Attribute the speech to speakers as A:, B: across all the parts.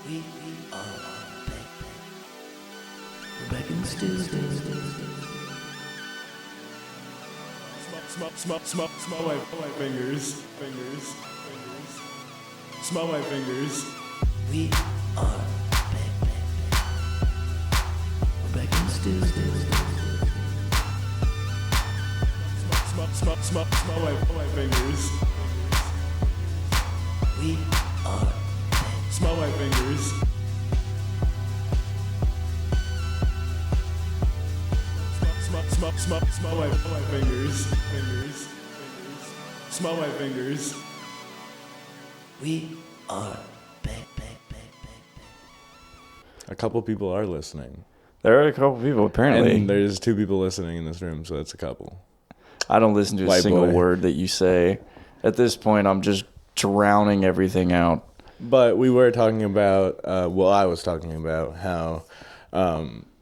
A: We are back. We're back in the stew.
B: Smell my fingers. Smell my fingers.
A: We are back. We're back in the stew.
B: Smell my fingers.
A: We are back.
B: Smell my fingers. Smell my fingers. Smell my fingers.
A: We are back.
B: A couple people are listening.
C: There are a couple people, apparently.
B: And there's 2 people listening in this room, so that's a couple.
C: I don't listen to a
B: White
C: single
B: boy.
C: word that you say. At this point, I'm just drowning everything out.
B: But we were talking about, I was talking about how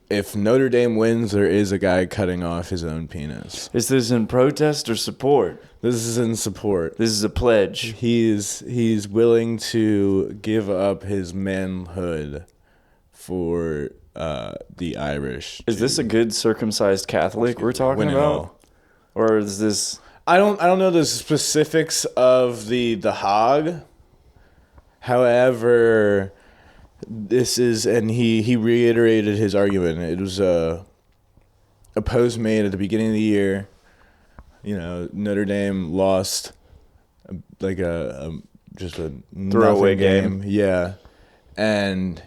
B: if Notre Dame wins, there is a guy cutting off his own penis.
C: Is this in protest or support?
B: This is in support.
C: This is a pledge.
B: He's willing to give up his manhood for the Irish.
C: Is this a good circumcised Catholic we're talking
B: win it
C: about?
B: all.
C: Or is this...
B: I don't know the specifics of the hog. However, this is, and he reiterated his argument. It was a post made at the beginning of the year. You know, Notre Dame lost like just a
C: Throwaway
B: nothing
C: game.
B: Yeah, and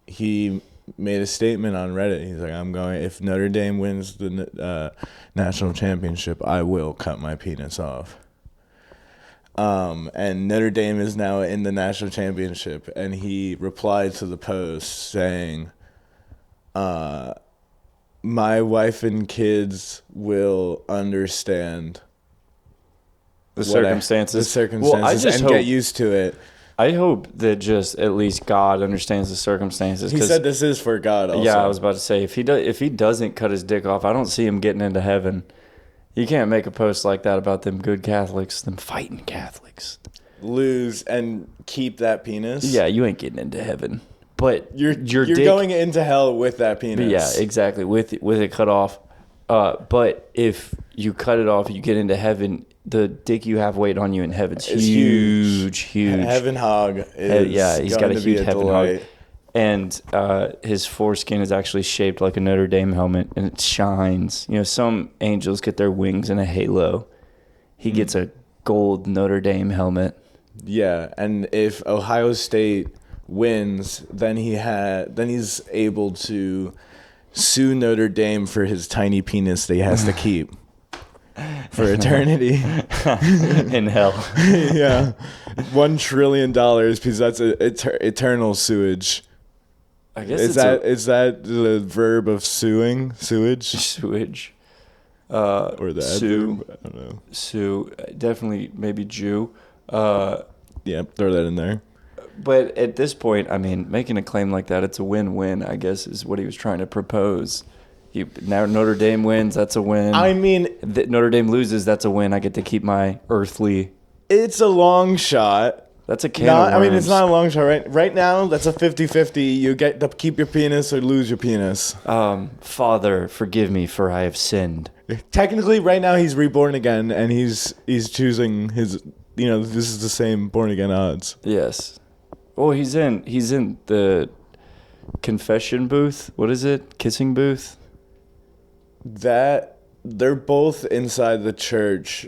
B: he made a statement on Reddit. He's like, if Notre Dame wins the national championship, I will cut my penis off. And Notre Dame is now in the national championship, and he replied to the post saying, my wife and kids will understand
C: The circumstances.
B: Well,
C: I just
B: and get used to it.
C: I hope that just at least God understands the circumstances.
B: He said this is for God also.
C: Yeah, I was about to say, if he doesn't cut his dick off, I don't see him getting into heaven. You can't make a post like that about them good Catholics, them fighting Catholics.
B: Lose and keep that penis.
C: Yeah, you ain't getting into heaven. But
B: You're
C: dick,
B: going into hell with that penis.
C: Yeah, exactly. With it cut off. But if you cut it off, you get into heaven. The dick you have waiting on you in heaven's
B: It's
C: huge.
B: Heaven hog is
C: he's got a
B: going to be
C: huge
B: a
C: heaven
B: delight.
C: hog. And his foreskin is actually shaped like a Notre Dame helmet, and it shines. You know, some angels get their wings in a halo. He gets a gold Notre Dame helmet.
B: Yeah, and if Ohio State wins, then he's able to sue Notre Dame for his tiny penis that he has to keep for eternity.
C: In hell.
B: Yeah, $1 trillion because that's eternal sewage.
C: I guess
B: Is that the verb of sewage?
C: sewage.
B: Or the
C: Sue.
B: adverb? I don't know.
C: Sue, definitely maybe Jew.
B: Yeah, throw that in there.
C: But at this point, I mean, making a claim like that, it's a win-win, I guess, is what he was trying to propose. Now Notre Dame wins, that's a win.
B: I mean,
C: Notre Dame loses, that's a win. I get to keep my earthly.
B: it's a long shot.
C: That's a can of worms.
B: It's not a long shot. Right now, that's a 50-50. You get to keep your penis or lose your penis.
C: Father, forgive me, for I have sinned.
B: Technically, right now, he's reborn again, and he's choosing his... You know, this is the same born-again odds.
C: Yes. Well, he's in the confession booth. What is it? Kissing booth?
B: That... They're both inside the church,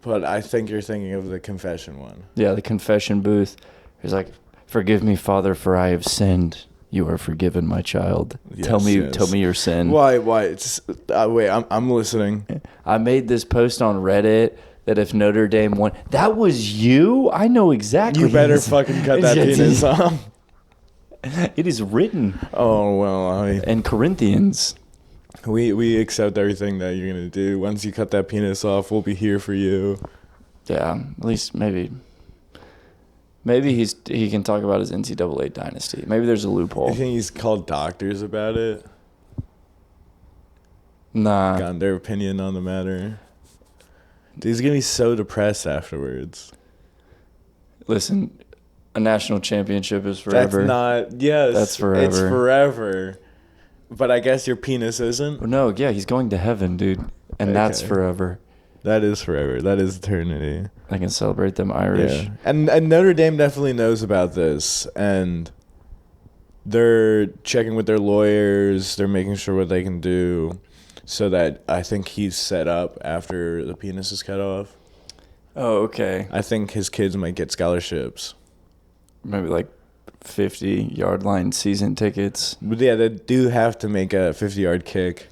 B: but I think you're thinking of the confession one.
C: Yeah, the confession booth. He's like, forgive me, Father, for I have sinned. You are forgiven, my child.
B: Yes,
C: Tell me your sin.
B: Why? It's... wait, I'm listening.
C: I made this post on Reddit that if Notre Dame won... That was you? I know exactly.
B: You better fucking cut that penis off.
C: It is written
B: Oh, well,
C: in Corinthians.
B: we accept everything that you're going to do. Once you cut that penis off, we'll be here for you.
C: Yeah, at least maybe he can talk about his NCAA dynasty. Maybe there's a loophole.
B: You think he's called doctors about it?
C: Nah.
B: Gotten their opinion on the matter? Dude, he's going to be so depressed afterwards.
C: Listen, A national championship is forever.
B: That's not. Yes,
C: That's forever.
B: It's forever. But I guess your penis isn't.
C: No, yeah, he's going to heaven, dude, and that's
B: Okay.
C: forever.
B: That is forever. That is eternity.
C: I can celebrate them Irish.
B: Yeah. And Notre Dame definitely knows about this, and they're checking with their lawyers. They're making sure what they can do, so that I think he's set up after the penis is cut off.
C: Oh, okay.
B: I think his kids might get scholarships.
C: Maybe like 50-yard line season tickets
B: But yeah, they do have to make a 50-yard kick.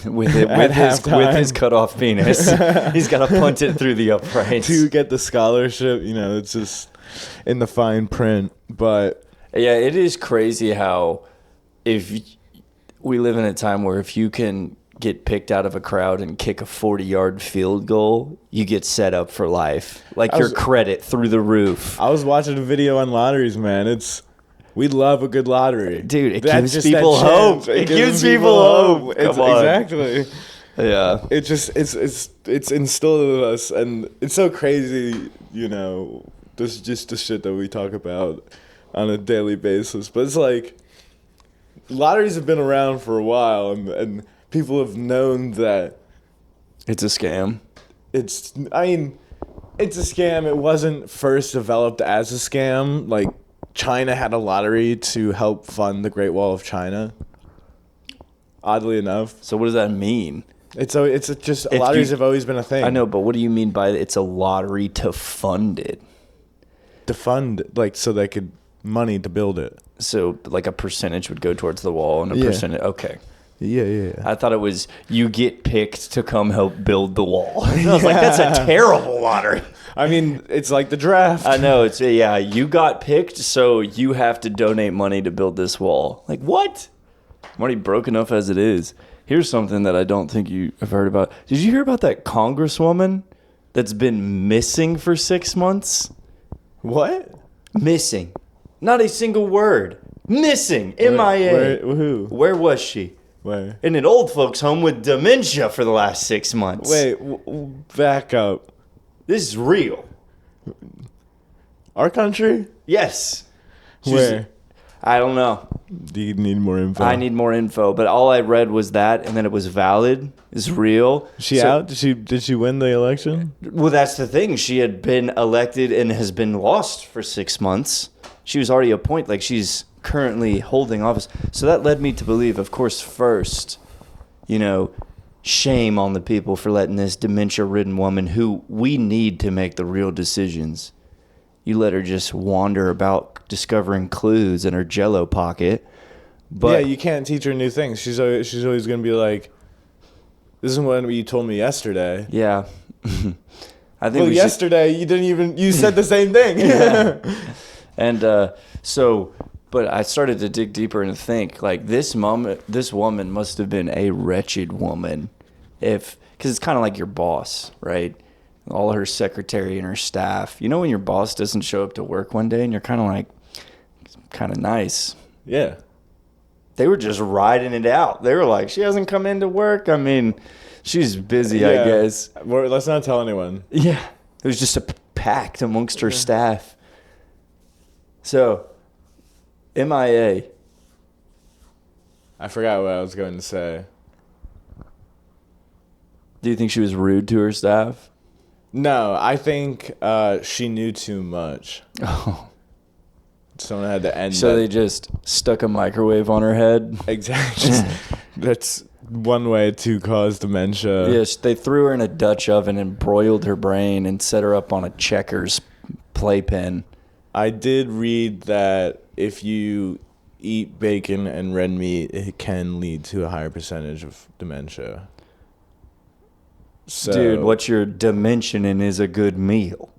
C: with
B: halftime.
C: his cut off penis. He's got to punt it through the uprights.
B: To get the scholarship, it's just in the fine print. But
C: Yeah, it is crazy how we live in a time where if you can get picked out of a crowd and kick a 40-yard field goal, you get set up for life. Like your credit through the roof.
B: I was watching a video on lotteries, man. We love a good lottery.
C: Dude, it
B: That's
C: gives
B: just
C: people
B: that
C: hope.
B: chance.
C: It gives people hope. Come on.
B: Exactly.
C: Yeah.
B: It's instilled in us, and it's so crazy, this just the shit that we talk about on a daily basis. But it's like lotteries have been around for a while, and people have known that
C: It's a scam.
B: it's a scam. It wasn't first developed as a scam. Like, China had a lottery to help fund the Great Wall of China. Oddly enough.
C: So what does that mean?
B: Lotteries have always been a thing.
C: I know, but what do you mean by it's a lottery to fund it?
B: To fund, so they could money to build it.
C: So like a percentage would go towards the wall and a
B: Yeah.
C: percentage. Okay.
B: Yeah.
C: I thought it was you get picked to come help build the wall. I was like, that's a terrible lottery.
B: It's like the draft.
C: I know. You got picked, so you have to donate money to build this wall. Like, what? I'm already broke enough as it is. Here's something that I don't think you have heard about. Did you hear about that congresswoman that's been missing for 6 months?
B: What?
C: Missing. Not a single word. Missing. MIA.
B: Who?
C: Where was she?
B: Where?
C: In an old folks home with dementia for the last 6 months.
B: Wait, back up.
C: This is real.
B: Our country?
C: Yes.
B: Where?
C: I don't know.
B: Do you need more info?
C: I need more info, but all I read was that, and then it was valid. It's real.
B: She out? Did she win the election?
C: Well, that's the thing. She had been elected and has been lost for 6 months. She was already appointed. Like, she's currently holding office. So that led me to believe, of course, first, shame on the people for letting this dementia-ridden woman, who we need to make the real decisions, you let her just wander about discovering clues in her Jell-O pocket. But
B: yeah, you can't teach her new things. She's always going to be like, this is what you told me yesterday.
C: yeah. I think
B: yesterday you said the same thing.
C: And but I started to dig deeper and think, like, this woman must have been a wretched woman, because it's kind of like your boss, right? All her secretary and her staff. You know when your boss doesn't show up to work one day and you're kind of like, kind of nice.
B: Yeah.
C: They were just riding it out. They were like, she hasn't come into work. I mean, she's busy, I guess.
B: Let's not tell anyone.
C: Yeah. It was just a pact amongst her staff. So, MIA.
B: I forgot what I was going to say.
C: Do you think she was rude to her staff?
B: No, I think she knew too much.
C: Oh.
B: Someone had to end
C: So they just stuck a microwave on her head?
B: Exactly. That's one way to cause dementia.
C: Yes, they threw her in a Dutch oven and broiled her brain and set her up on a checkers playpen.
B: I did read that if you eat bacon and red meat, it can lead to a higher percentage of dementia. So,
C: Dude, what you're dimensioning is a good meal.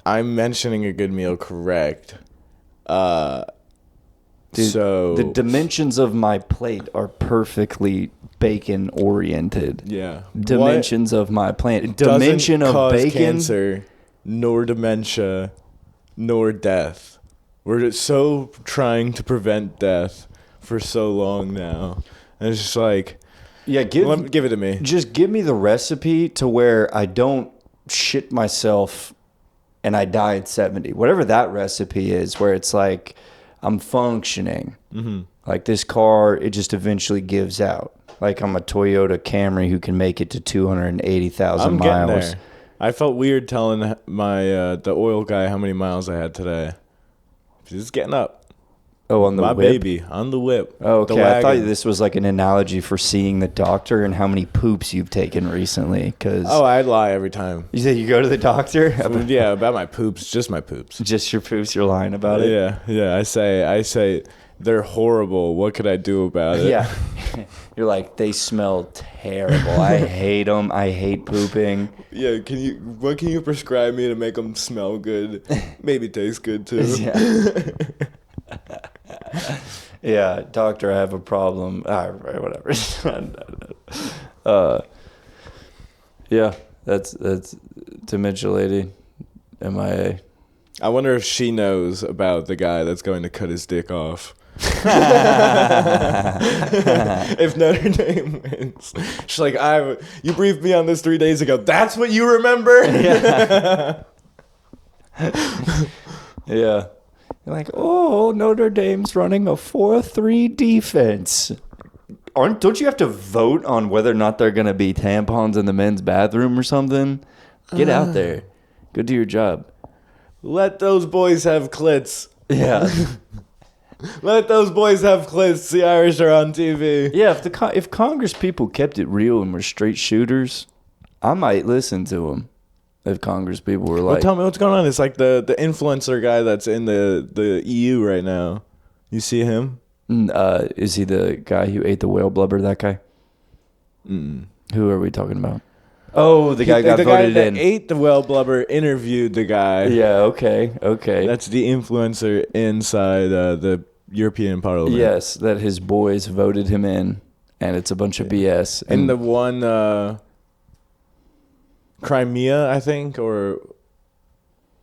B: I'm mentioning a good meal, correct.
C: Dude,
B: so
C: the dimensions of my plate are perfectly bacon oriented.
B: yeah,
C: Dimensions of my plate.
B: doesn't
C: Dimension of
B: cause
C: bacon.
B: cancer, nor dementia, nor death. We're just so trying to prevent death for so long now, and it's just like,
C: Yeah,
B: give it to me.
C: just give me the recipe to where I don't shit myself and I die at 70. Whatever that recipe is, where it's like I'm functioning.
B: Mm-hmm.
C: Like this car, it just eventually gives out. Like I'm a Toyota Camry who can make it to 280,000
B: I'm
C: miles.
B: getting there. I felt weird telling my the oil guy how many miles I had today. Just getting up.
C: Oh, on the
B: my
C: whip?
B: baby on the whip.
C: Oh,
B: The
C: okay. I thought
B: wagon.
C: this was like an analogy for seeing the doctor and how many poops you've taken recently. Cause
B: Oh, I'd lie every time.
C: you said you go to the doctor?
B: Yeah, about my poops, just my poops.
C: Just your poops, you're lying about it?
B: Yeah. I say they're horrible. What could I do about it?
C: Yeah. You're like, they smell terrible. I hate them. I hate pooping.
B: Yeah. What can you prescribe me to make them smell good? Maybe taste good too.
C: Yeah. Yeah, doctor, I have a problem. Whatever. Yeah, that's dementia lady, MIA.
B: I wonder if she knows about the guy that's going to cut his dick off. If Notre Dame wins, she's like, you briefed me on this 3 days ago. That's what you remember?
C: Yeah. Yeah. You're like, oh, Notre Dame's running a 4-3 defense. Don't you have to vote on whether or not they're going to be tampons in the men's bathroom or something? Get out there. Go do your job.
B: Let those boys have clits.
C: Yeah.
B: Let those boys have clits. The Irish are on TV.
C: Yeah, if Congress people kept it real and were straight shooters, I might listen to them. If Congress people were like...
B: Well, tell me what's going on. It's like the influencer guy that's in the EU right now. You see him?
C: Is he the guy who ate the whale blubber, that guy?
B: Mm.
C: Who are we talking about? Oh, the guy got
B: the
C: voted
B: guy that
C: in.
B: ate the whale blubber interviewed the guy.
C: Yeah, okay.
B: That's the influencer inside the European Parliament.
C: Yes, that his boys voted him in, and it's a bunch of BS.
B: And the one Crimea, I think, or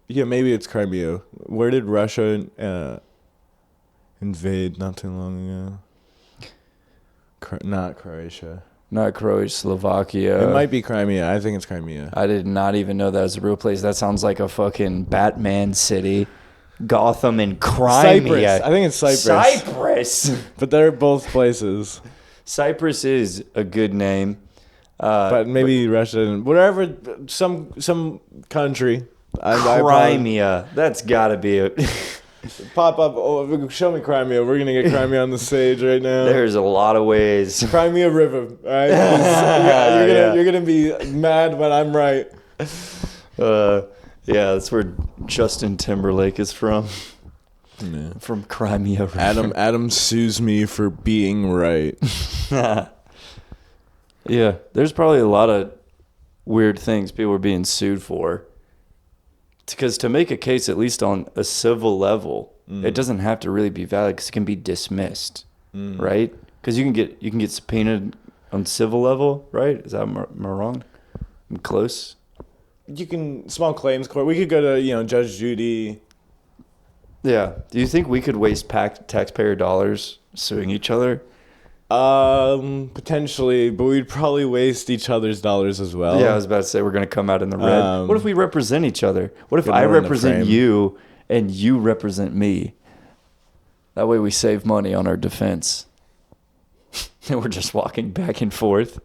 B: yeah, maybe it's Crimea. Where did Russia invade not too long ago? Not Croatia.
C: Not Croatia, Slovakia.
B: It might be Crimea. I think it's Crimea.
C: I did not even know that was a real place. That sounds like a fucking Batman city. Gotham and Crimea.
B: Cyprus. I think it's Cyprus.
C: Cyprus.
B: But they're both places.
C: Cyprus is a good name.
B: But maybe Russia and whatever, some country.
C: Crimea. That's got to be it.
B: Pop up. Oh, show me Crimea. We're gonna get Crimea on the stage right now.
C: There's a lot of ways.
B: Crimea River. All right, you're gonna be mad when I'm right.
C: Yeah, that's where Justin Timberlake is from.
B: Yeah.
C: From Crimea River.
B: Adam sues me for being right.
C: Yeah, there's probably a lot of weird things people are being sued for. Because to make a case, at least on a civil level, it doesn't have to really be valid because it can be dismissed, right? Because you can get subpoenaed on civil level, right? Is that am I wrong? I'm close.
B: You can small claims court. We could go to Judge Judy.
C: Yeah. Do you think we could waste taxpayer dollars suing each other?
B: Potentially, but we'd probably waste each other's dollars as well.
C: Yeah, I was about to say we're gonna come out in the red. What if we represent each other? What if I
B: more in the
C: represent
B: frame.
C: you and you represent me? That way we save money on our defense. And we're just walking back and forth.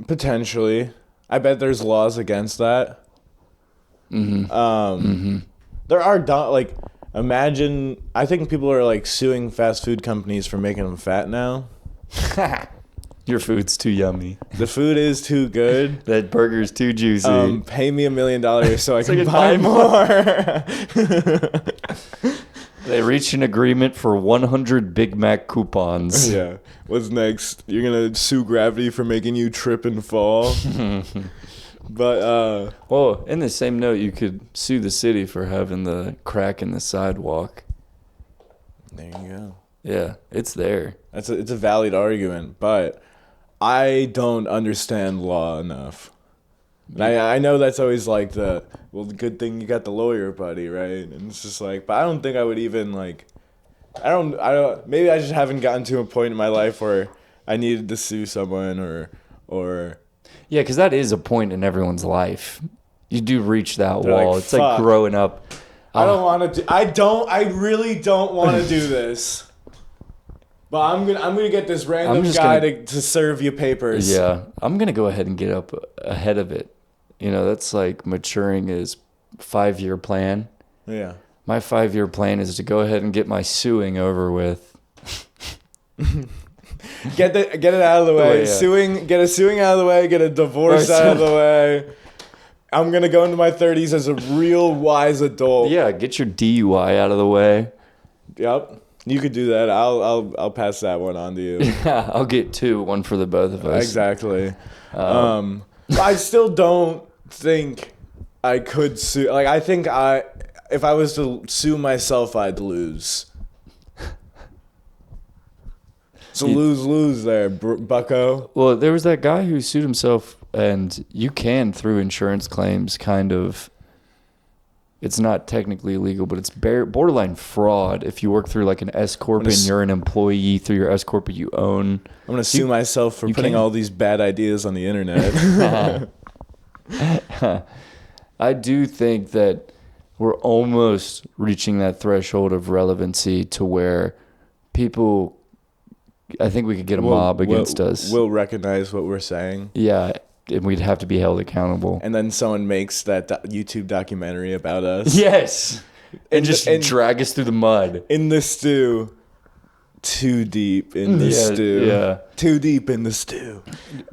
B: Potentially. I bet there's laws against that. There are imagine, I think people are suing fast food companies for making them fat now.
C: Your food's too yummy.
B: The food is too good.
C: That burger's too juicy.
B: Pay me $1 million so I
C: So
B: can
C: I
B: buy
C: can
B: more.
C: They reached an agreement for 100 Big Mac coupons.
B: Yeah. What's next? You're gonna sue Gravity for making you trip and fall. But
C: Well, in the same note, you could sue the city for having the crack in the sidewalk.
B: there you go.
C: Yeah, it's there.
B: It's a valid argument, but I don't understand law enough. And I know that's always the good thing you got the lawyer buddy, right? And it's just but I don't think I would even I don't maybe I just haven't gotten to a point in my life where I needed to sue someone or
C: Yeah, because that is a point in everyone's life. You do reach that
B: They're
C: wall.
B: like,
C: It's like
B: "Fuck.
C: growing up.
B: I don't want to. I really don't want to do this. But I'm gonna get this random guy to serve you papers.
C: Yeah, I'm gonna go ahead and get up ahead of it. You know, that's like maturing his 5-year plan.
B: Yeah.
C: My 5-year plan is to go ahead and get my suing over with.
B: Get it out of the way.
C: Oh, yeah.
B: Get a suing out of the way. Get a divorce
C: Right.
B: out of the way. I'm gonna go into my 30s as a real wise adult.
C: Yeah, get your DUI out of the way.
B: Yep. You could do that. I'll pass that one on to you.
C: Yeah, I'll get 2, one for the both of us.
B: Exactly. I still don't think I could sue. Like, I think if I was to sue myself, I'd lose. It's a lose-lose there, bucko.
C: Well, there was that guy who sued himself, and you can, through insurance claims, kind of. It's not technically illegal, but it's borderline fraud if you work through like an S corp and you're an employee through your S corp you own.
B: I'm gonna sue myself for putting all these bad ideas on the internet.
C: I do think that we're almost reaching that threshold of relevancy to where people. I think we could get a mob against us.
B: We'll recognize what we're saying.
C: Yeah. And we'd have to be held accountable.
B: And then someone makes that YouTube documentary about us.
C: Yes. And just drag us through the mud.
B: In the stew. Too deep in the stew.
C: Yeah.
B: Too deep in the stew.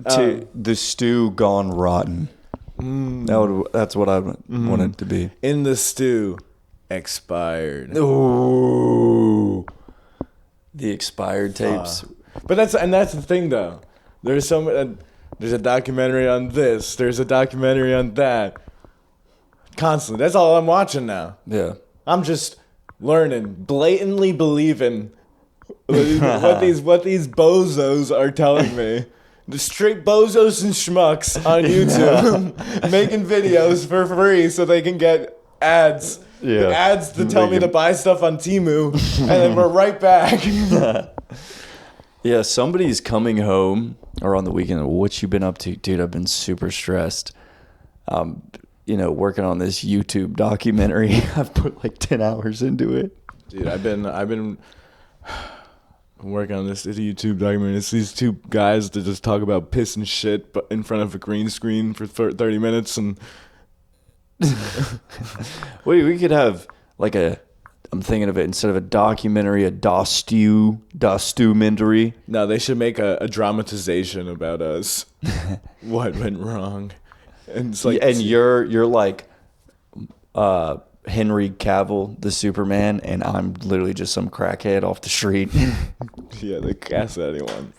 C: The stew gone rotten. That's what I want it to be.
B: In the stew. Expired.
C: Ooh. The expired tapes.
B: But that's the thing, though. There's a documentary on this. There's a documentary on that. Constantly. That's all I'm watching now.
C: Yeah.
B: I'm just learning, blatantly believing what these bozos are telling me. The straight bozos and schmucks on YouTube making videos for free so they can get ads.
C: Yeah.
B: Ads to tell me to buy stuff on Temu, and then we're right back.
C: Yeah, somebody's coming home or on the weekend. What you been up to? Dude, I've been super stressed. Working on this YouTube documentary. I've put like 10 hours into it.
B: Dude, I've been working on this YouTube documentary. It's these two guys that just talk about piss and shit but in front of a green screen for 30 minutes. And
C: Wait, we could have like I'm thinking of it, instead of a documentary, a dostumentary.
B: No, they should make a dramatization about us. What went wrong? And it's like,
C: and you're like Henry Cavill, the Superman, and I'm literally just some crackhead off the street.
B: Yeah, they cast anyone.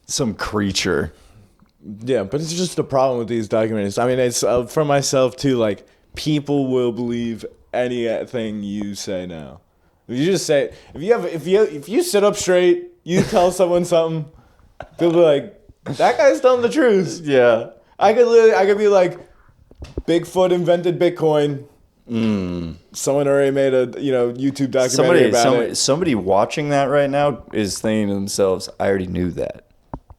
C: Some creature.
B: Yeah, but it's just a problem with these documentaries. I mean, it's for myself too. Like, people will believe anything you say now. If you just say, if you sit up straight, you tell someone something, they'll be like, that guy's telling the truth.
C: Yeah.
B: I could be like, Bigfoot invented Bitcoin. Someone already made a YouTube documentary about it.
C: Somebody watching that right now is thinking to themselves, I already knew that.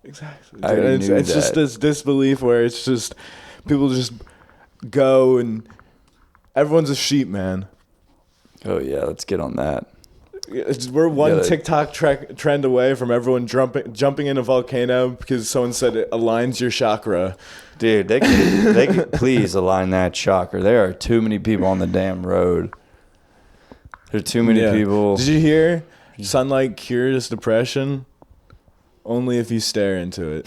B: Exactly.
C: It's
B: just this disbelief where it's just people just go and everyone's a sheep, man.
C: Oh yeah, let's get on that.
B: We're one TikTok trend away from everyone jumping in a volcano because someone said it aligns your chakra.
C: Dude, they could please align that chakra. There are too many people on the damn road. There are too many people.
B: Did you hear? Sunlight cures depression. Only if you stare into it.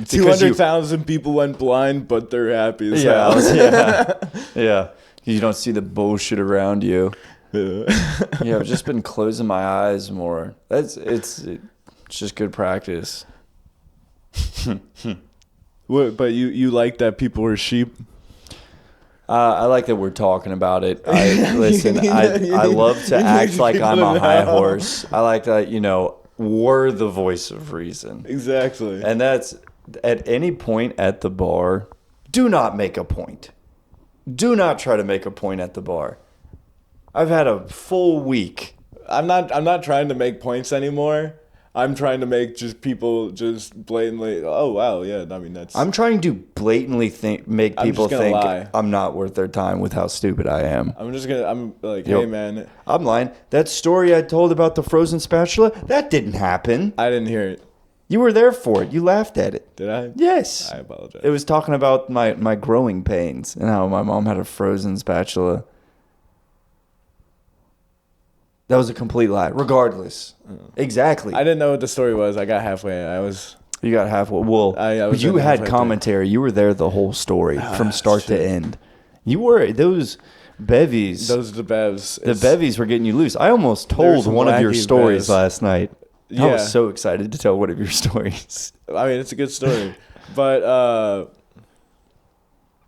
B: 200,000 people went blind, but they're happy as hell.
C: Yeah. You don't see the bullshit around you. Yeah, I've just been closing my eyes more. It's just good practice.
B: What? But you like that people are sheep?
C: I like that we're talking about it. I love to act like I'm a high horse. I like that, we're the voice of reason.
B: Exactly.
C: And that's at any point at the bar, do not make a point. Do not try to make a point at the bar. I've had a full week.
B: I'm not trying to make points anymore. I'm trying to make just people just blatantly. Oh wow, yeah. I mean that's.
C: I'm trying to blatantly make
B: I'm
C: people
B: just gonna
C: think
B: lie.
C: I'm not worth their time with how stupid I am.
B: I'm like,
C: Yep.
B: hey man,
C: I'm lying. That story I told about the frozen spatula, that didn't happen.
B: I didn't hear it.
C: You were there for it. You laughed at it.
B: Did I?
C: Yes.
B: I apologize.
C: It was talking about my growing pains and how my mom had a frozen spatula. That was a complete lie. Regardless. Exactly.
B: I didn't know what the story was. I got halfway.
C: You got halfway. Well,
B: I was
C: you
B: in
C: had
B: halfway
C: commentary. You were there the whole story from start to end. You were. Those bevies.
B: Those are the bevs.
C: The bevies were getting you loose. I almost
B: There's
C: told
B: some
C: one of your
B: wacky
C: stories
B: bevs.
C: last night. I
B: Yeah.
C: was so excited to tell one of your stories.
B: I mean, it's a good story, but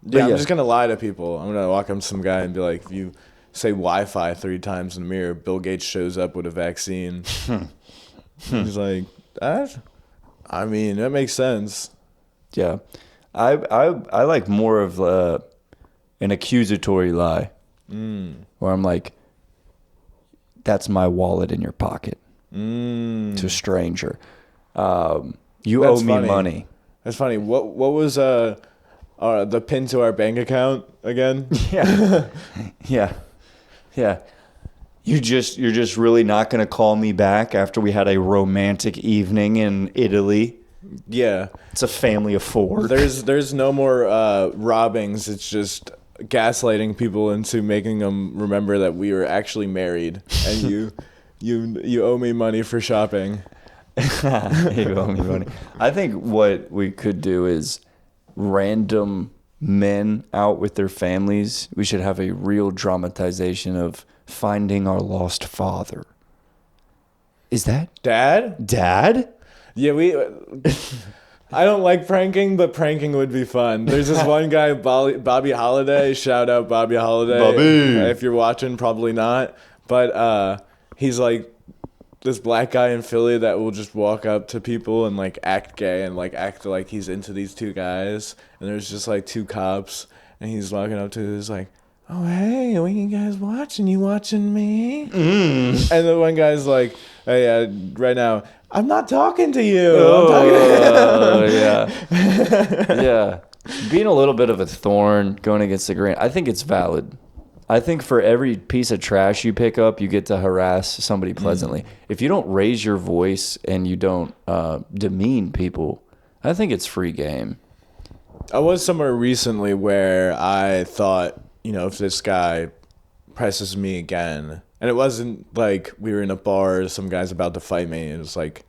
B: yeah, I'm
C: yeah.
B: just gonna lie to people. I'm gonna walk up to some guy and be like, if you say Wi-Fi 3 times in the mirror, Bill Gates shows up with a vaccine. He's like, that? I mean, that makes sense.
C: Yeah. I like more of an accusatory lie. Where I'm like, that's my wallet in your pocket. To a stranger. You
B: That's
C: owe me
B: funny.
C: money.
B: That's funny. What was the pin to our bank account again?
C: Yeah. Yeah. Yeah. You're just really not going to call me back after we had a romantic evening in Italy.
B: Yeah.
C: It's a family of 4.
B: There's no more robbings. It's just gaslighting people into making them remember that we were actually married, and you owe me money for shopping.
C: You owe me money. I think what we could do is random men out with their families. We should have a real dramatization of finding our lost father. Is that Dad?
B: Yeah, I don't like pranking, but pranking would be fun. There's this one guy, Bobby Holiday. Shout out Bobby Holiday.
C: Bobby.
B: If you're watching, probably not. But he's like this black guy in Philly that will just walk up to people and like act gay and like act like he's into these 2 guys. And there's just like 2 cops, and he's walking up to this like, oh hey, what you guys watching? You watching me? And the one guy's like, hey, right now, I'm not talking to you.
C: Oh, yeah. Yeah. Being a little bit of a thorn, going against the grain, I think it's valid. I think for every piece of trash you pick up, you get to harass somebody pleasantly. If you don't raise your voice and you don't demean people, I think it's free game.
B: I was somewhere recently where I thought, if this guy presses me again, and it wasn't like we were in a bar, some guy's about to fight me. It was like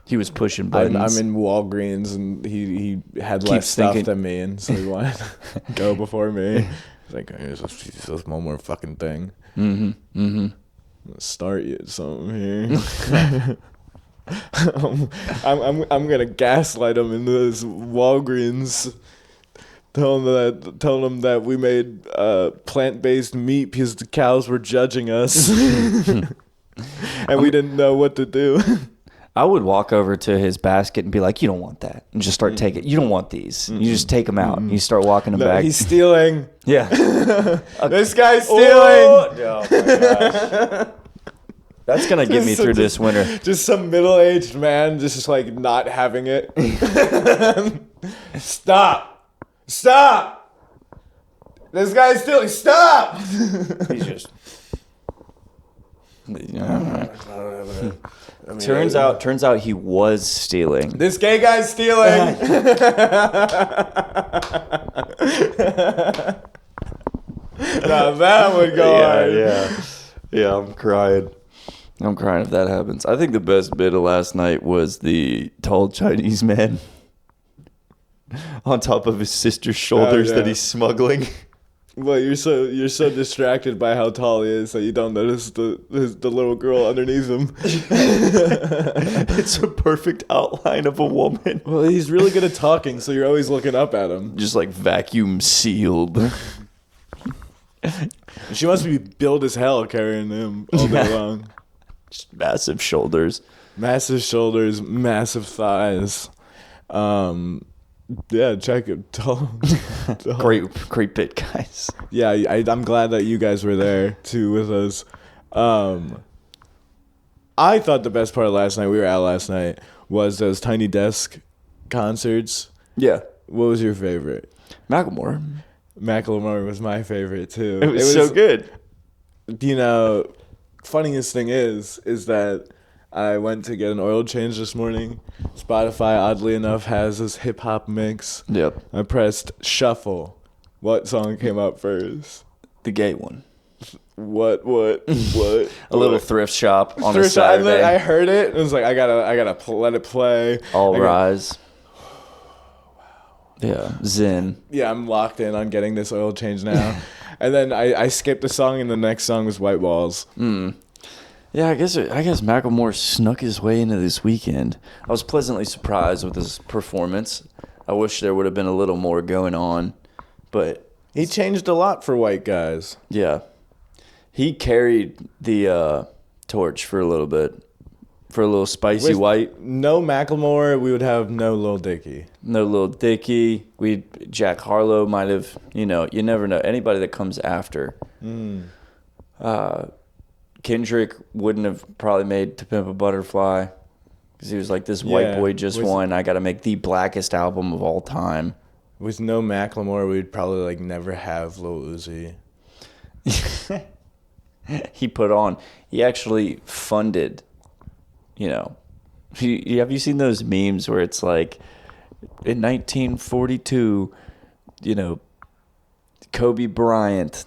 C: He was pushing buttons.
B: I'm in Walgreens, and he had
C: Keep
B: less stuff
C: thinking-
B: than me, and so he wanted to go before me. He's like, here's this one more fucking thing. Let's start you something here. I'm gonna gaslight him into this Walgreens, telling them that we made plant-based meat because the cows were judging us, and we didn't know what to do.
C: I would walk over to his basket and be like, you don't want that. And just start taking. You don't want these. You just take them out. You start walking them
B: No,
C: back.
B: he's stealing.
C: Yeah.
B: This guy's stealing.
C: Oh my gosh. That's going to get me through this winter.
B: Just some middle-aged man just like not having it. Stop. This guy's stealing. Stop.
C: He's just... Turns out he was stealing.
B: This gay guy's stealing. Now that would go on.
C: Yeah, I'm crying if that happens. I think the best bit of last night was the tall Chinese man on top of his sister's shoulders that he's smuggling.
B: Well, you're so distracted by how tall he is that you don't notice the little girl underneath him.
C: It's a perfect outline of a woman.
B: Well, he's really good at talking, so you're always looking up at him.
C: Just like vacuum sealed.
B: She must be built as hell carrying him all day long.
C: Just massive shoulders.
B: Massive shoulders, massive thighs. Yeah, check it.
C: Great bit, guys.
B: Yeah, I'm glad that you guys were there too with us. I thought the best part of last night, we were out last night, was those Tiny Desk concerts.
C: Yeah.
B: What was your favorite?
C: Macklemore.
B: Macklemore was my favorite too.
C: It was so good.
B: You know, funniest thing is that I went to get an oil change this morning. Spotify, oddly enough, has this hip hop mix.
C: Yep.
B: I pressed shuffle. What song came up first?
C: The gay one.
B: What?
C: A little thrift shop on a
B: Thrift shop.
C: Saturday.
B: I heard it. It was like I gotta let it play.
C: All rise. Yeah, Zen.
B: Yeah, I'm locked in on getting this oil change now. And then I skipped a song, and the next song was White Walls.
C: Yeah, I guess Macklemore snuck his way into this weekend. I was pleasantly surprised with his performance. I wish there would have been a little more going on, but
B: He changed a lot for white guys.
C: yeah, he carried the torch for a little bit, for a little spicy
B: With
C: white.
B: No Macklemore, we would have no Lil Dicky.
C: No Lil Dicky. Jack Harlow might have. You never know. Anybody that comes after. Kendrick wouldn't have probably made To Pimp a Butterfly because he was like, this white boy just won. I got to make the blackest album of all time.
B: With no Macklemore, we'd probably like never have Lil Uzi.
C: He actually funded, have you seen those memes where it's like, in 1942, Kobe Bryant,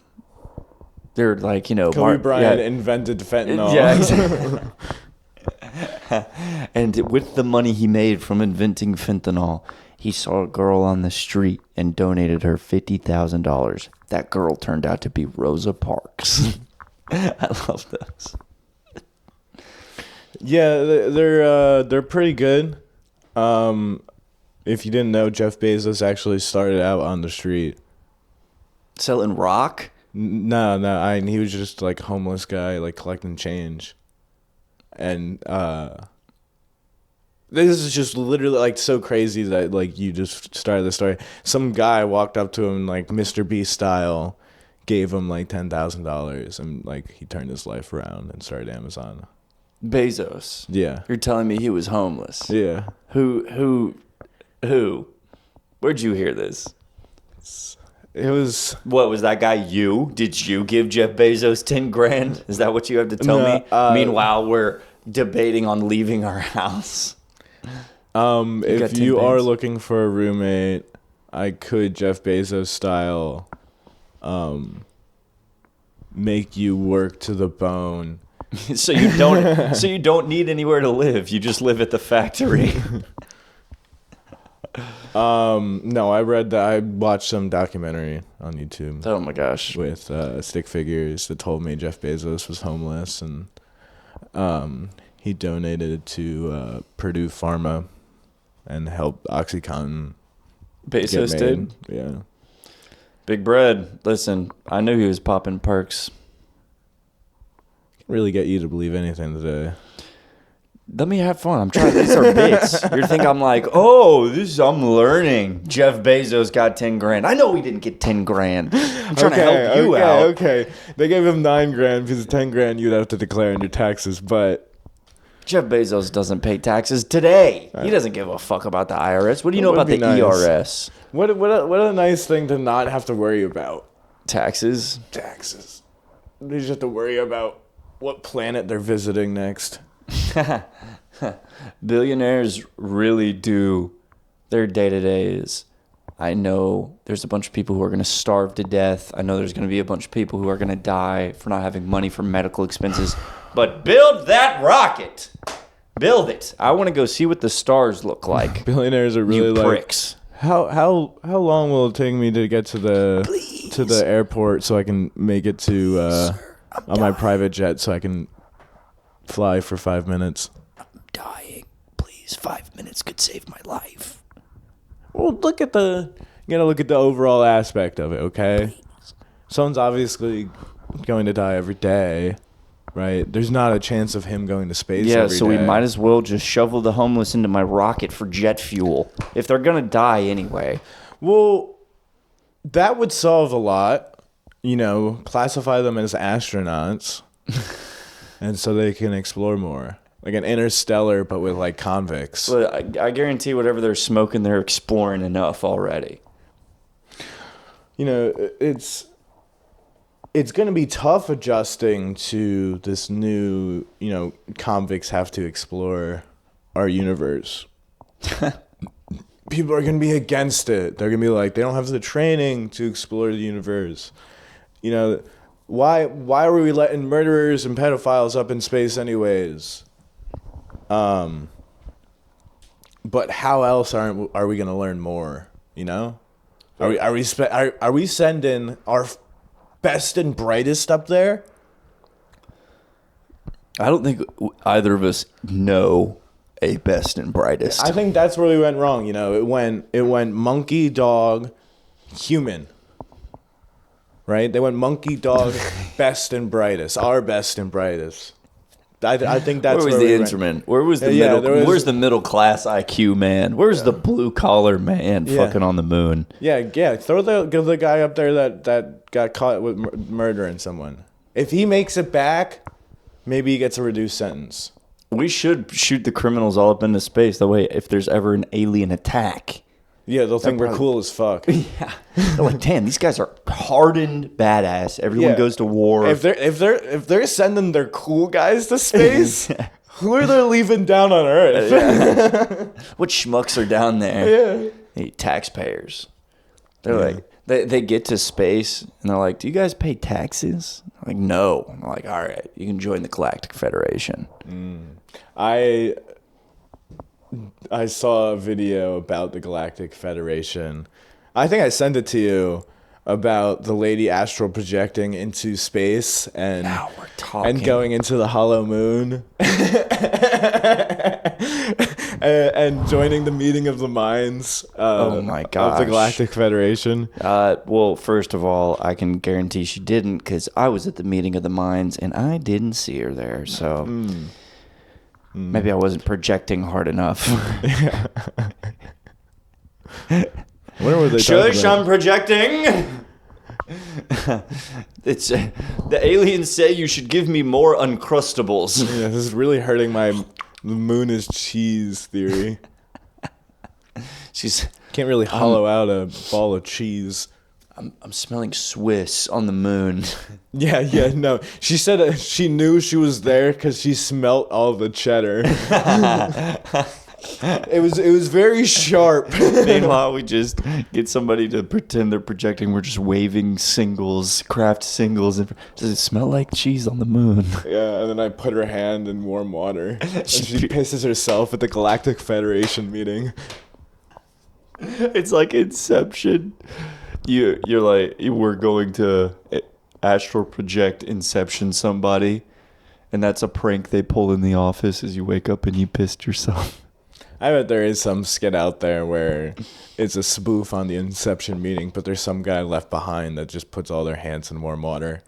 C: they're like,
B: Kobe Bryant invented fentanyl.
C: Yeah, exactly. And with the money he made from inventing fentanyl, he saw a girl on the street and donated her $50,000. That girl turned out to be Rosa Parks. I love those.
B: Yeah, they're pretty good. If you didn't know, Jeff Bezos actually started out on the street.
C: Selling rock?
B: No, he was just like a homeless guy, like collecting change. And this is just literally like so crazy that like you just started the story. Some guy walked up to him like Mr. Beast style, gave him like $10,000, and like he turned his life around and started Amazon.
C: Bezos.
B: Yeah.
C: You're telling me he was homeless?
B: Yeah.
C: Who? Where'd you hear this?
B: It was.
C: What was that guy? You? Did you give Jeff Bezos 10 grand? Is that what you have to tell me? Meanwhile, we're debating on leaving our house.
B: If you are looking for a roommate, I could Jeff Bezos style, make you work to the bone.
C: So you don't need anywhere to live. You just live at the factory.
B: No, I watched some documentary on YouTube.
C: Oh my gosh.
B: With stick figures that told me Jeff Bezos was homeless, and he donated to Purdue Pharma and helped OxyContin.
C: Bezos did?
B: Yeah.
C: Big bread. Listen, I knew he was popping perks.
B: Can't really get you to believe anything today.
C: Let me have fun. I'm trying. These are bits. You think I'm like, I'm learning. Jeff Bezos got 10 grand. I know he didn't get 10 grand. I'm trying to help you out.
B: Okay. They gave him 9 grand because 10 grand you'd have to declare in your taxes, but
C: Jeff Bezos doesn't pay taxes today. He doesn't give a fuck about the IRS. What do you know about the ERS?
B: What a nice thing to not have to worry about.
C: Taxes.
B: They just have to worry about what planet they're visiting next.
C: Billionaires really do. Their day-to-day is, I know there's a bunch of people who are going to starve to death. I know there's going to be a bunch of people who are going to die for not having money for medical expenses. But build that rocket. Build it. I want to go see what the stars look like.
B: Billionaires are really
C: you pricks.
B: How long will it take me to get to the airport so I can make it to on my private jet so I can fly for 5 minutes?
A: I'm dying. Please, 5 minutes could save my life.
B: Well, you gotta look at the overall aspect of it, okay?
A: Please.
B: Someone's obviously going to die every day, right? There's not a chance of him going to space every day.
C: Yeah, so we might as well just shovel the homeless into my rocket for jet fuel. If they're going to die anyway.
B: Well, that would solve a lot. Classify them as astronauts. And so they can explore more. like an Interstellar, but with like convicts.
C: But I guarantee whatever they're smoking, they're exploring enough already.
B: You know, it's going to be tough adjusting to this new, you know, convicts have to explore our universe. People are going to be against it. They're going to be like, they don't have the training to explore the universe. You know, why are we letting murderers and pedophiles up in space anyways? But how else are we going to learn more, you know? Are we sending our best and brightest up there?
C: I don't think either of us know a best and brightest.
B: I think that's where we went wrong. You know, it went monkey, dog, human. Right? They went monkey, dog, best and brightest. Our best and brightest. I think that's
C: where was the instrument? Where was the middle? Where's the middle class IQ man? Where's the blue collar man fucking on the moon?
B: Yeah. Throw the guy up there that got caught with murdering someone. If he makes it back, maybe he gets a reduced sentence.
C: We should shoot the criminals all up into space. That way, if there's ever an alien attack,
B: yeah, they'll think we're cool as fuck.
C: Yeah, they're like, damn, these guys are hardened badass. Everyone goes to war.
B: If they're sending their cool guys to space, who are they leaving down on Earth?
C: Yeah. What schmucks are down there?
B: Yeah,
C: hey, taxpayers. They're like, they get to space and they're like, do you guys pay taxes? I'm like, no. I'm like, all right, you can join the Galactic Federation.
B: I saw a video about the Galactic Federation. I think I sent it to you about the lady astral projecting into space and
C: now we're talking.
B: And going into the hollow moon and joining the meeting of the minds.
C: Oh my gosh.
B: Of the Galactic Federation.
C: Well, first of all, I can guarantee she didn't because I was at the meeting of the minds and I didn't see her there. So. Maybe I wasn't projecting hard enough.
B: What were they
C: Shush, I'm projecting. It's the aliens say you should give me more Uncrustables.
B: Yeah, this is really hurting my the moon is cheese theory.
C: She's
B: can't really hollow out a ball of cheese.
C: I'm smelling Swiss on the moon.
B: Yeah, no. She said she knew she was there because she smelt all the cheddar. It was very sharp.
C: Meanwhile, we just get somebody to pretend they're projecting. We're just waving singles, craft singles. Does it smell like cheese on the moon?
B: Yeah, and then I put her hand in warm water. And she pisses herself at the Galactic Federation meeting.
C: It's like Inception. You're like, we're going to astral project Inception somebody, and that's a prank they pull in the office as you wake up and you pissed yourself.
B: I bet there is some skit out there where it's a spoof on the Inception meeting, but there's some guy left behind that just puts all their hands in warm water.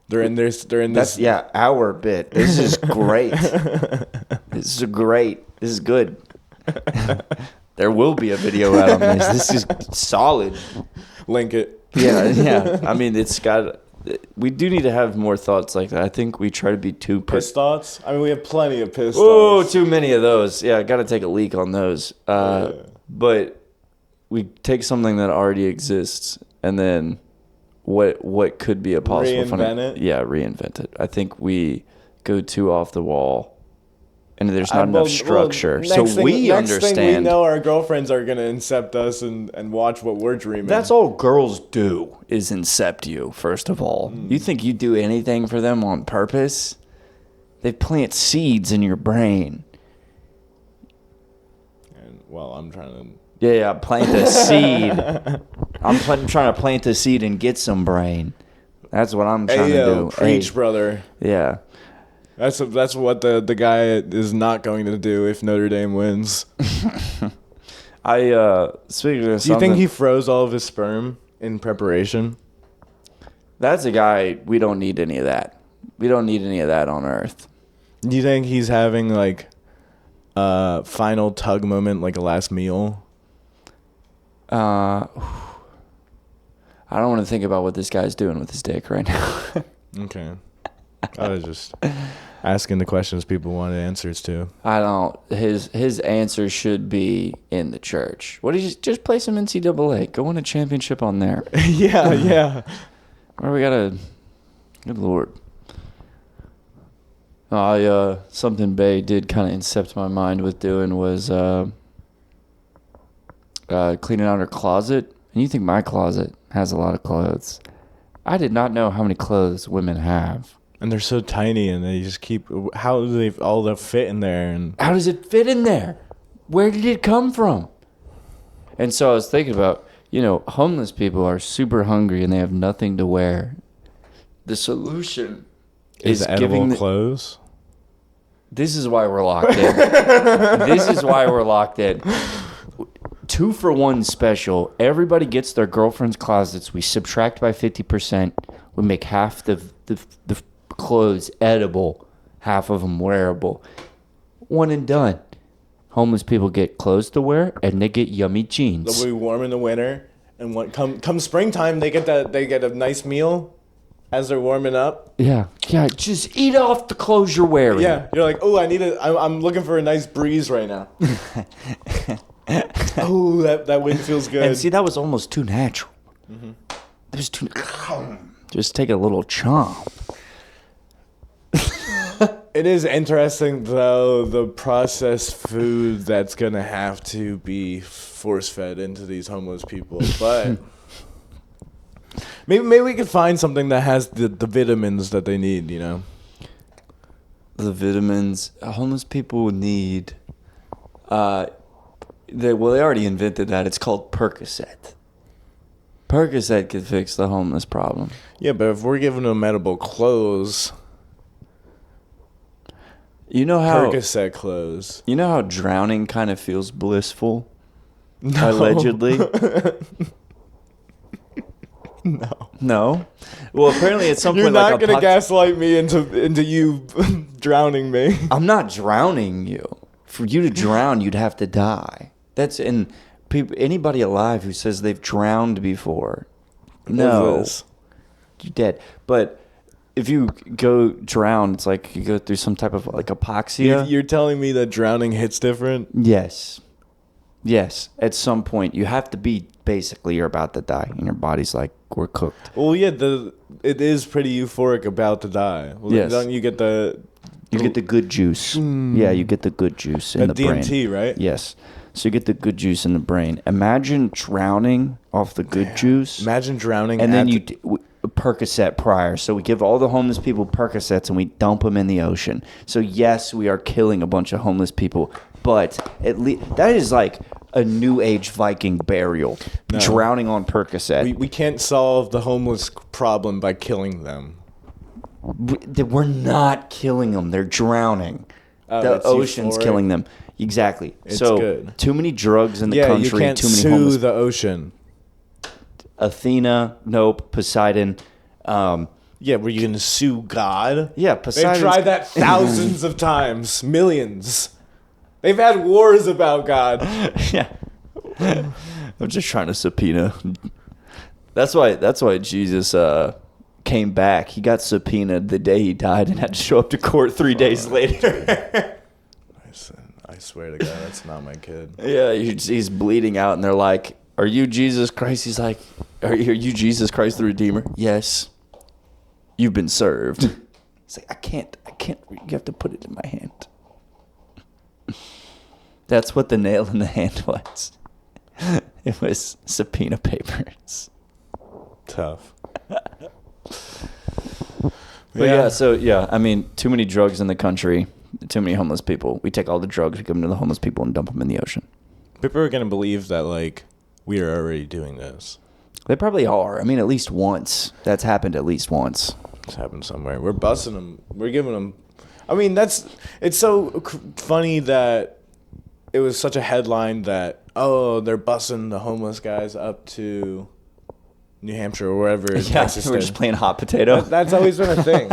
B: They're in this.
C: That's our bit. This is great. This is good. There will be a video out on this. This is solid.
B: Link it.
C: Yeah. I mean, we do need to have more thoughts like that. I think we try to be too
B: piss thoughts. I mean, we have plenty of piss
C: Oh,
B: thoughts.
C: too many of those. Yeah, I got to take a leak on those. But we take something that already exists and then what could be a possible
B: reinvent it.
C: Yeah, reinvent it. I think we go too off the wall. And there's not enough structure. So we understand.
B: Next thing we know, our girlfriends are going to incept us and watch what we're dreaming.
C: That's all girls do is incept you, first of all. You think you do anything for them on purpose? They plant seeds in your brain.
B: And, well, I'm trying to...
C: Yeah, plant a seed. I'm trying to plant a seed and get some brain. That's what I'm trying to do.
B: Preach, brother.
C: Yeah.
B: That's what the guy is not going to do if Notre Dame wins.
C: Speaking of
B: do you think he froze all of his sperm in preparation?
C: That's a guy, we don't need any of that. We don't need any of that on Earth.
B: Do you think he's having like a final tug moment, like a last meal?
C: I don't want to think about what this guy's doing with his dick right now.
B: Okay. I was just... asking the questions people wanted answers to.
C: I don't. His answer should be in the church. What did you just play some NCAA? Go win a championship on there.
B: Yeah.
C: Or we gotta. Good Lord. Something Bay did kind of incept my mind with doing was cleaning out her closet. And you think my closet has a lot of clothes? I did not know how many clothes women have.
B: And they're so tiny, and they just keep. How do they all that fit in there? And
C: How does it fit in there? Where did it come from? And so I was thinking about, homeless people are super hungry and they have nothing to wear. The solution
B: is edible clothes.
C: This is why we're locked in. This is why we're locked in. 2-for-1 special. Everybody gets their girlfriend's closets. We subtract by 50%. We make half the clothes edible, half of them wearable. One and done. Homeless people get clothes to wear, and they get yummy jeans.
B: They'll be warm in the winter, and come springtime, they get a nice meal as they're warming up.
C: Yeah. Just eat off the clothes you're wearing.
B: Yeah, you're like, oh, I'm looking for a nice breeze right now. Oh, that wind feels good.
C: And see, that was almost too natural. Mm-hmm. It was too. Just take a little chomp.
B: It is interesting, though, the processed food that's going to have to be force-fed into these homeless people. But maybe we could find something that has the vitamins that they need, The
C: vitamins homeless people need, they already invented that. It's called Percocet. Percocet could fix the homeless problem.
B: Yeah, but if we're giving them edible clothes...
C: You know how
B: Percocet clothes.
C: You know how drowning kind of feels blissful? No. Allegedly. No. Well, apparently at some point,
B: you're not gonna gaslight me into you drowning me.
C: I'm not drowning you. For you to drown, you'd have to die. That's in people. Anybody alive who says they've drowned before, no, you're dead. But if you go drown, it's like you go through some type of like apoxia.
B: You're telling me that drowning hits different?
C: Yes. At some point, you have to be basically you're about to die, and your body's like, we're cooked.
B: Well, yeah, it is pretty euphoric about to die. Well,
C: yes.
B: Don't you get the
C: good juice? Yeah, you get the good juice in the brain.
B: DMT, right?
C: Yes. So you get the good juice in the brain. Imagine drowning off the good juice.
B: Imagine drowning,
C: and then Percocet prior. So we give all the homeless people Percocets and we dump them in the ocean. So yes, we are killing a bunch of homeless people, but at least that is like a new age Viking burial. No. Drowning on Percocet.
B: We can't solve the homeless problem by killing them.
C: We're not killing them. They're drowning. The ocean's killing them. Exactly.
B: It's good.
C: Too many drugs in the country.
B: You can't
C: too many
B: sue
C: homeless.
B: the ocean.
C: Athena, nope. Poseidon.
B: Yeah, were you gonna sue God?
C: Yeah, Poseidon.
B: They've tried that thousands of times, millions. They've had wars about God.
C: Yeah, I'm just trying to subpoena. That's why Jesus came back. He got subpoenaed the day he died and had to show up to court 3 days later.
B: I swear to God, that's not my kid.
C: Yeah, he's bleeding out, and they're like, "Are you Jesus Christ?" He's like, "Are you Jesus Christ the Redeemer?" Yes. You've been served. It's like, I can't. You have to put it in my hand. That's what the nail in the hand was. It was subpoena papers.
B: Tough.
C: I mean, too many drugs in the country, too many homeless people. We take all the drugs, we give them to the homeless people, and dump them in the ocean.
B: People are going to believe that, like, we are already doing this.
C: They probably are. I mean, at least once. That's happened at least once.
B: It's happened somewhere. We're busting them. We're giving them. I mean, it's so funny that it was such a headline that, oh, they're busing the homeless guys up to New Hampshire or wherever.
C: Yeah,
B: Texas
C: we're just playing hot potato.
B: That's always been a thing.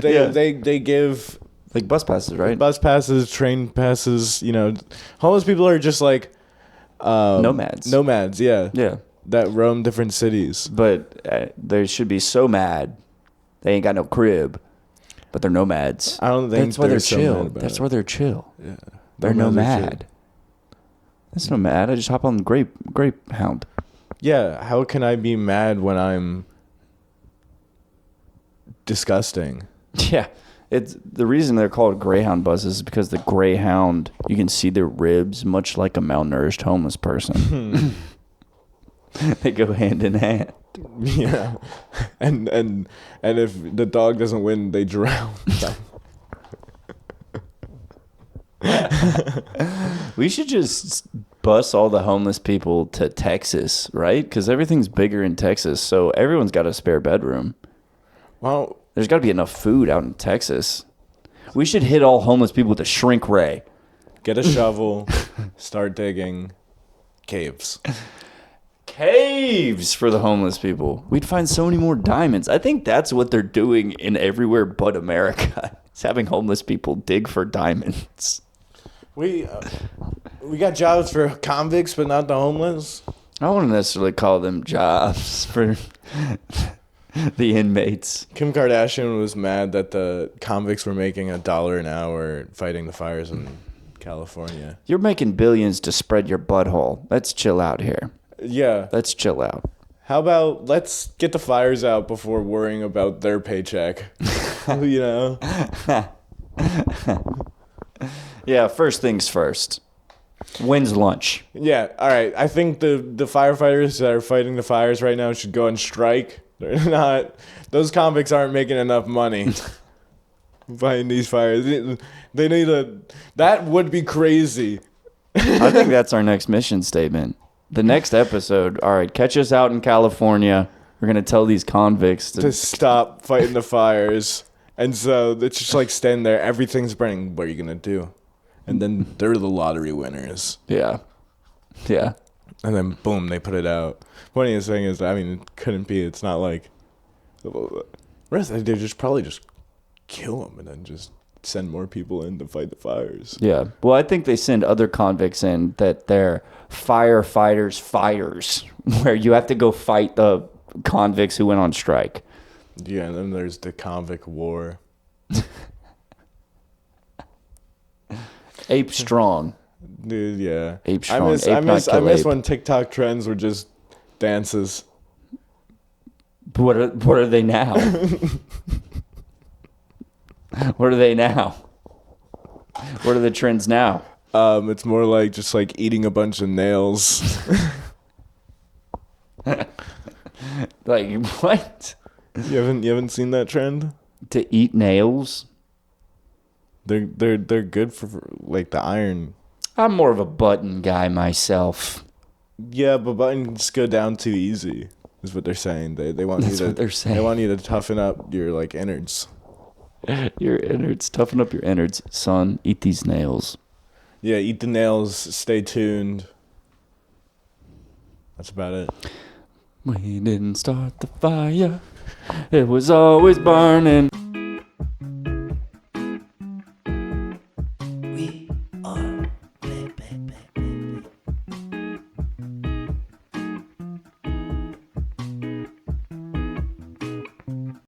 B: They give
C: like bus passes, right?
B: Bus passes, train passes. Homeless people are just like
C: nomads.
B: Nomads, yeah.
C: Yeah.
B: That roam different cities.
C: But they should be so mad they ain't got no crib. but they're nomads.
B: I don't think
C: that's why they're
B: so
C: chill.
B: mad about
C: That's
B: it.
C: why they're chill.
B: Yeah.
C: They're
B: Nomads are
C: nomad.
B: chill.
C: That's nomad. I just hop on the Greyhound.
B: Yeah, how can I be mad when I'm disgusting?
C: Yeah. It's the reason they're called Greyhound buses is because the Greyhound, you can see their ribs much like a malnourished homeless person. They go hand in hand.
B: Yeah. And if the dog doesn't win, they drown.
C: We should just bus all the homeless people to Texas, right? Because everything's bigger in Texas, so everyone's got a spare bedroom.
B: Well,
C: There's got to be enough food out in Texas. We should hit all homeless people with a shrink ray.
B: get a shovel, start digging caves.
C: Caves for the homeless people. We'd find so many more diamonds. I think that's what they're doing in everywhere but America. It's having homeless people dig for diamonds.
B: We got jobs for convicts, but not the homeless.
C: I wouldn't necessarily call them jobs for the inmates.
B: Kim Kardashian was mad that the convicts were making $1 an hour fighting the fires in California.
C: You're making billions to spread your butthole. Let's chill out here.
B: Yeah.
C: Let's chill out.
B: How about let's get the fires out before worrying about their paycheck? You know?
C: Yeah, first things first. When's lunch?
B: Yeah, all right. I think the firefighters that are fighting the fires right now should go on strike. They're not. Those convicts aren't making enough money fighting these fires. They need a. That would be crazy.
C: I think that's our next mission statement. The next episode, all right, catch us out in California. We're going to tell these convicts
B: To stop fighting the fires. And so it's just like standing there. Everything's burning. What are you going to do? And then they're the lottery winners.
C: Yeah. Yeah.
B: And then boom, they put it out. Funniest thing is, I mean, it couldn't be. It's not like. They just probably just kill them and then just send more people in to fight the fires.
C: Yeah. Well, I think they send other convicts in that they're firefighters fires, where you have to go fight the convicts who went on strike.
B: Yeah, and then there's the convict war.
C: Ape strong.
B: Dude, yeah.
C: Ape strong.
B: I miss
C: Ape not kill ape.
B: when TikTok trends were just dances.
C: What are they now? What are they now? What are the trends now?
B: It's more like just like eating a bunch of nails.
C: Like what?
B: You haven't seen that trend?
C: To eat nails?
B: They're good for like the iron.
C: I'm more of a button guy myself.
B: Yeah, but buttons go down too easy. Is what they're saying. They want
C: That's
B: you to.
C: what they're saying.
B: They want you to toughen up your like innards.
C: Your innards, toughen up your innards, son. Eat these nails.
B: Yeah, eat the nails. Stay tuned. That's about it.
C: We didn't start the fire. It was always burning.